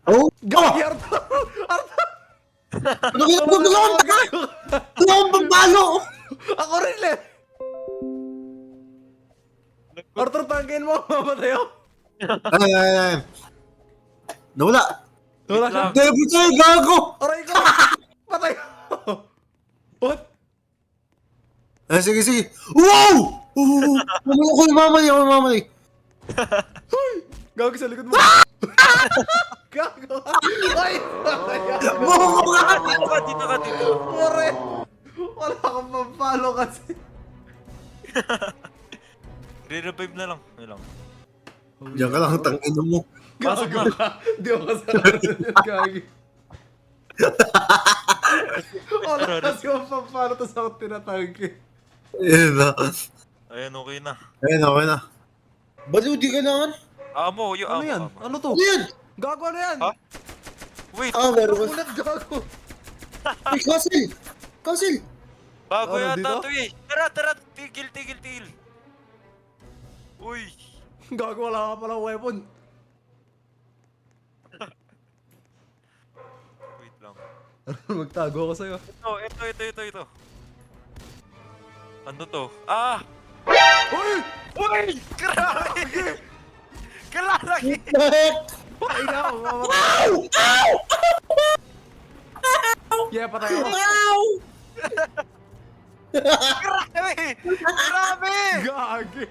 Oh! Gagi, Arthur! Arthur! Ano ginagawa mo? Ano ang pambalo? Ako rin eh! Arthur, tangkin mo! Mamatay ako! Ay. Nawala. Wala siya! lang. David siya, gago! Aray ko! Patay ako! What? Sige. Wow! Ako mamali. Gago sa likod mo! Gago! Ay! Patay ako! Bobo ka! Dito ka. Pare! Wala akong pampalo kasi! Re-revive na lang. Yun lang. Diyan ka lang, tangin mo. Pasok Gago na. ka! Di ako kasalanan yan, Gagi! Wala kasi akong pampalo, tapos ako tinatangke. Ayun na. Ayan, okay na. Ayun, okay na. Baliw, di kailangan. Amo, yung Ano amo. yan? amo. Ano to? Ano yan? Gago, ano yan? Ha? Wait, Meron ba? Ulat, gago! Ay, Castle! bago Ano, yata dito? to eh. Tara, tigil. Uy. Gago, wala ka palang weapon. Wait lang. Magtago ako sa'yo. Ito. Ano to? Ah! Uy! Uy! Grabe! Kalalaki! Patay na ako, mamatay. Yeah, patay ako. Grabe! Gagi!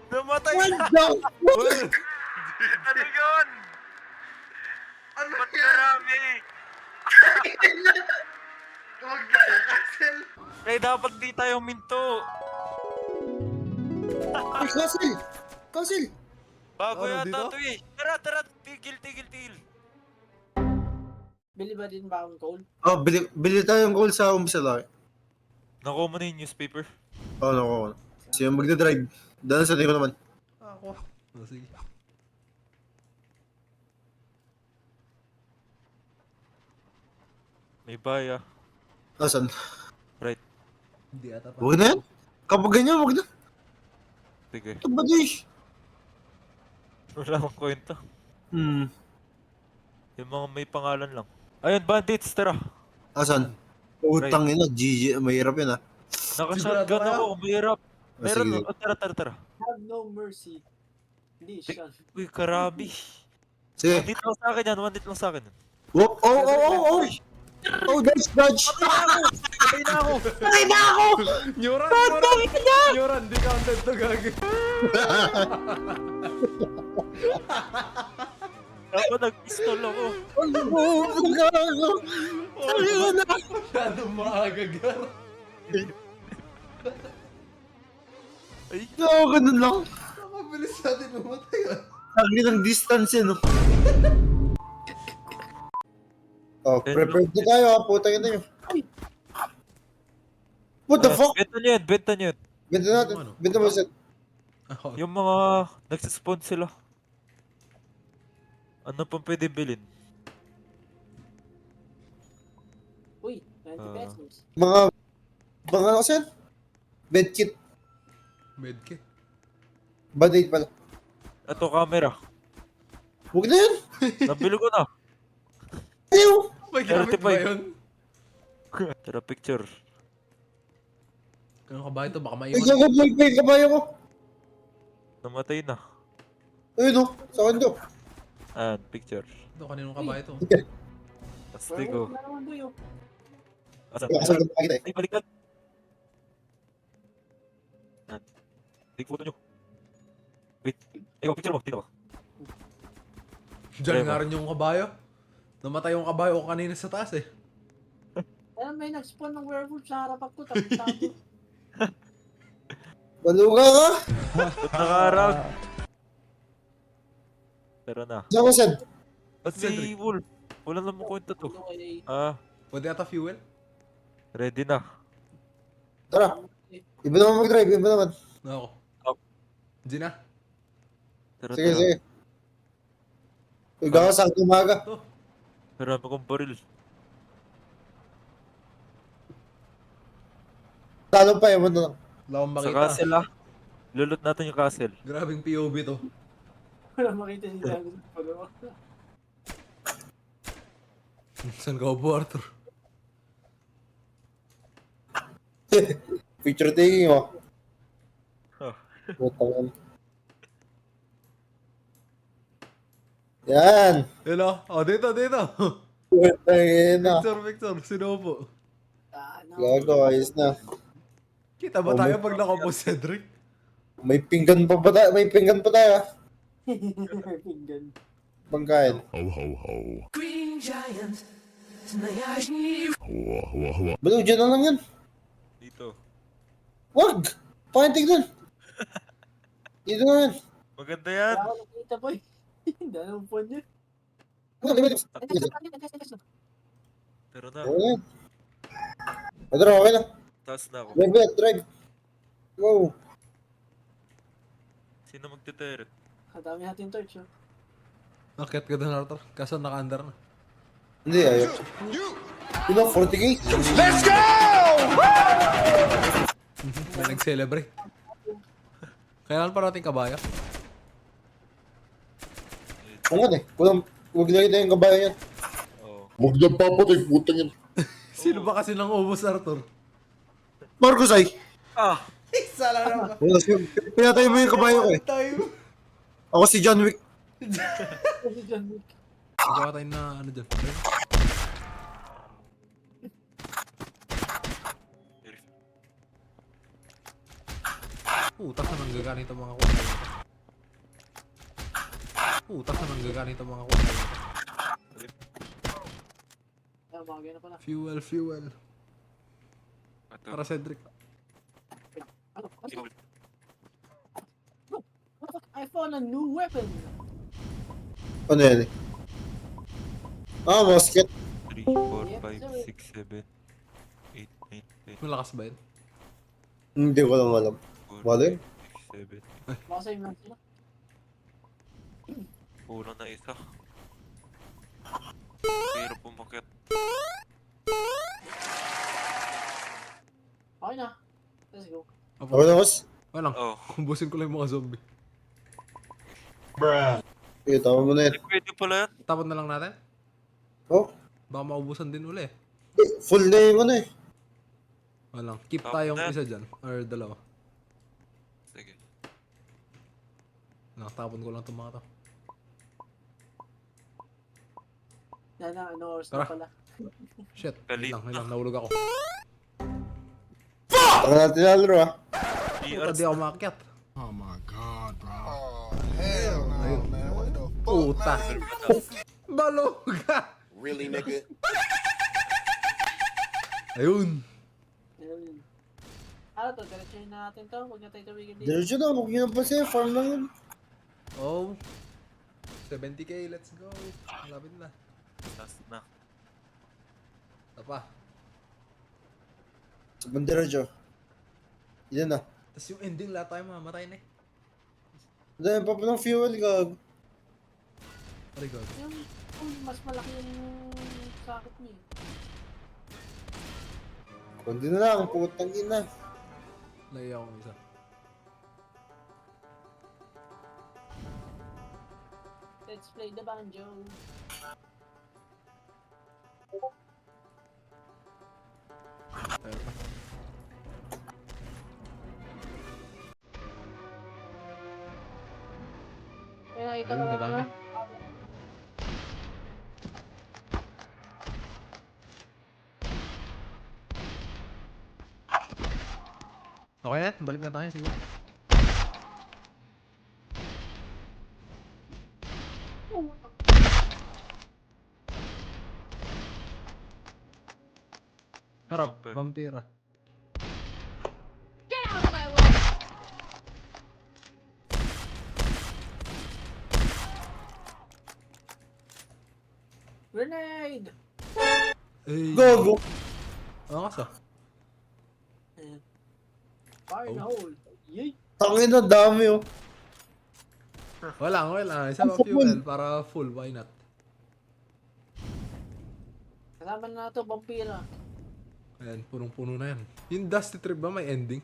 Namatay What na! the fuck? Ano yun? Ano ba't grabe? Eh, dapat di tayo minto. Ay, Castle! Bago Ano, yata dito? to eh. Tara, tigil. Bili ba din ba akong gold? Oh, bili tayo ng gold sa umpisa lang. Nakuha mo na yung newspaper. Oh, no. Sino magdadrive? Dahil sa ko naman. Ako. Oh, sige. May baya. Asan? Right. Hindi ata pa. Huwag na yan. Kapag ganyan, huwag na. Sige. Ito ba, Dish? Wala akong kwenta. Hmm. Yung mga may pangalan lang. Ayun, bandits, tara. Asan? Utang ina, GG. Mahirap yun, ah. Naka-shotgun Sigurado ako, mahirap. Ah, Meron, sige. tara. Have no mercy. Hindi siya. Uy, karami. Sige. One hit lang sa akin yan, one hit lang sa akin. Oh! Oh, dodge! Patay na ako! Nyuran! Nyuran! Di counted to, Gagi. Dapat nag-pistol ako. Masyadong maaga, Gar. Ay, Ganun lang. Mabilis natin mamatay, ah. Lagi ng distance yun, no? Oh, prepared na tayo, ha? Putang ina yun. What the fuck? Benta nyo yun. Benta natin. Ano? Benta mo set. Ako. Yung mga nagsispawn sila. Ano pang pwede bilhin? Uy, 20 Ah. pesos. Mga ano kasi yan? Medkit. Medkit. Band-aid pala. Ito, camera. Huwag na yan. Nabili ko na. Ayaw. May gamit ba 35. yun? Tara, picture. Ano ka ba ito? Baka Ay, maiwan. gago, boy, kabayo ko. Namatay na. Ayun, no? Sa akin to. Ayan, picture. Ito, kaninong kabayo ito? Astig ko. Wala naman boy, oh. Asan? Kasal ka pakita eh. Ay, baliktad. Ayan. Take photo nyo. Wait. Ikaw, picture mo. Dito ba? Diyan Diba? nga rin yung kabayo. Namatay yung kabayo ko kanina sa taas eh. Alam, may nag-spawn ng werewolf sa harapan ko. Tapos Baluga ka. Ba't nakaharap? Tara na. Saan ko, Sed? Ba't si Wolf? Wala namang kwenta to. okay. Ah, Pwede ata fuel? ready na. Tara. Iba naman mag-drive, iba naman. Ako. Up. Gina. Tara, Sige, tara. sige. Ikaw sa umaga. Marami kong baril. Talong pa, ewan na lang. Wala akong Sa makita. castle ah. Lulot natin yung castle. Grabing POV to. Wala makita si Jago. Saan ka upo, Arthur? Picture taking oh. Oh. Putang yan. Yan! Yun o. Oh, dito, dito. Putang ina. Picture. Sino upo? Gago, ayos na. Kita ba Oh, tayo may- pag nakaupo si Cedric? May pinggan pa ba tayo? May pinggan pa tayo ah. Pinggan. Pangkain. Balo, dyan na lang yan. Dito. Wag! Pakintig dun. Dito na yan. Maganda yan. Wala ko nakita, boy. Dahil ang phone niya. Wag, limit. Pero na. Okay na. Pedro, okay na. Taas na ako. Drive. Wow. Sino magtiteret? Kadami natin torch, oh. Nakit ka dun, Arthur. Kaso naka-under na. Hindi, ayaw. Yun lang, 40k. May nag-celebrate. Kailan pa natin kabayo? Oo nga eh. Huwag na yung kabayan yan. Oo. Huwag na papatay, putang yan. Sino ba kasi nang ubos, Arthur? Marcos ay. Ah! Isa lang naman. Pinatay mo yung kabayo ko eh. Tayo. Ako si John Wick. Kasi John Wick. Magawa tayo na ano dyan. Utak na nanggagaling itong mga kwenta nito. Utak na nanggagaling itong mga kwenta nito. Ah, mga ganyan pala. Fuel. Ito. Para Cedric. Ano? What the fuck? I found a new weapon. Ano yan eh? Ah, musket. 3, 4, 5, 6, 7, 8, 9, 10, Malakas ba yun? Hindi ko lang alam. 4, Wala yun? 6, 7. Baka sa'yo lang sila. Kulang na isa. Hirap pumakit. Okay na. Let's go. Okay na, boss? Walang. Oh. Kumbusin ko lang yung mga zombie. Okay, tama mo na yan. Pwede pala yan. Tapon na lang natin. Oh, Baka maubusan din uli. full na yung ano eh. Walang. Keep Tapon tayong na. isa dyan. Or dalawa. Sige. Nakatapon ko lang itong mga to. Yan na, ano oras Tara. na pala. Shit. Kalit Wait lang. Nahulog ako. Taka natin lalo ah. Puta, di ako makakyat. Oh my god, bro. Ayun. Man, what the Puta. Baluga! Really, nigga? Ayun. Ayun. Ano to, diretsuhin na natin to. Huwag na tayo tumigil dito. Diretso na, huwag nyo na pa siya. Farm lang yun. Oh. 70k, let's go. Malapit na. Taas na. Tapa. Sa diretso. Yan na. Tapos yung ending, lahat tayo mamamatay na eh. Dahil pa ng fuel, gag. Pari God. Yung mas malaki yung sakit niya. Kundi na lang, putang ina. Laya akong isa. Let's play the banjo. Ayun pa. Kaya nakita Ayun, ko madami. na. Okay na, balik na tayo siguro. Harap, Super. vampira. Grenade! Ay. Gago. Angas ah. Fire in the hole. Yay! Tangin na, dami oh. Wala. Isa pa fuel para full, why not? Kasama na to, vampira. Ayan, punong-puno na yan. Yung Dusty Trip ba may ending?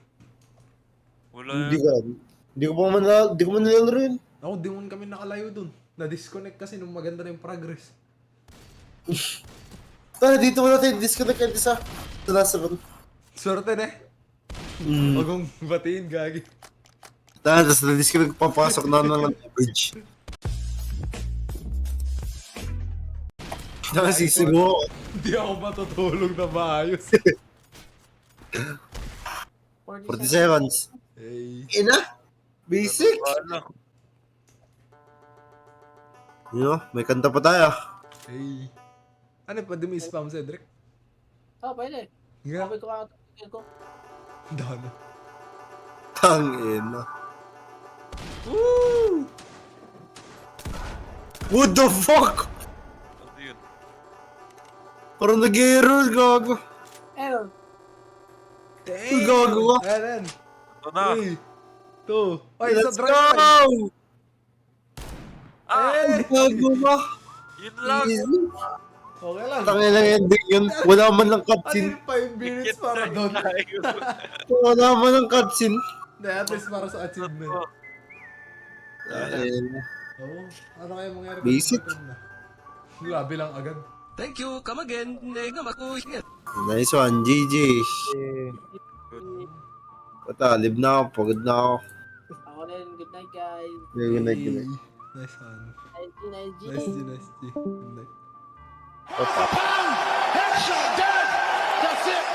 Wala Hindi yan. ka. Hindi ko man nilalaro yun. Ako, di mo kami nakalayo dun. Na-disconnect kasi nung maganda na yung progress. Tara, dito muna tayo. Disconnect natin sa last round. Swerte na eh. Huwag mong batiin, gagi. Tara, tapos na-disconnect papasok na ng bridge. Nakasisig mo. Hindi ako matutulog na maayos. 40 seconds. Hey. Ina! Basic! Ano? Yun, may kanta pa tayo. Hey. Ano, pwede mo i-spam, Cedric? Oh, pwede. Nga. Sabi ko kakatakin ko. Dano. Tangina. Woo! What the fuck? Ano yun? Parang nag-error, gago. Error. Uy, gago ka. Ayan. Ito na. 3, 2. Ay, sa Let's drive. go! Ah! Eh! Gago ka. Yun lang! Easy. Okay lang. Tangin lang ending yun. Wala man lang Ano cutscene. yung 5 minutes para doon? Wala man lang cutscene. Hindi, at least para sa achievement. Ayun. Oo. Ano kaya mangyari? Basic. Grabe lang agad. Thank you, come again. Nega makuhingan. Nice one, GG. Patalib na ako, pagod na ako. Ako rin. Good night, guys. Good night, good night. Nice one. Nice G, nice G. Nice G, nice G. Good night. Papa. Headshot, dead. That's it.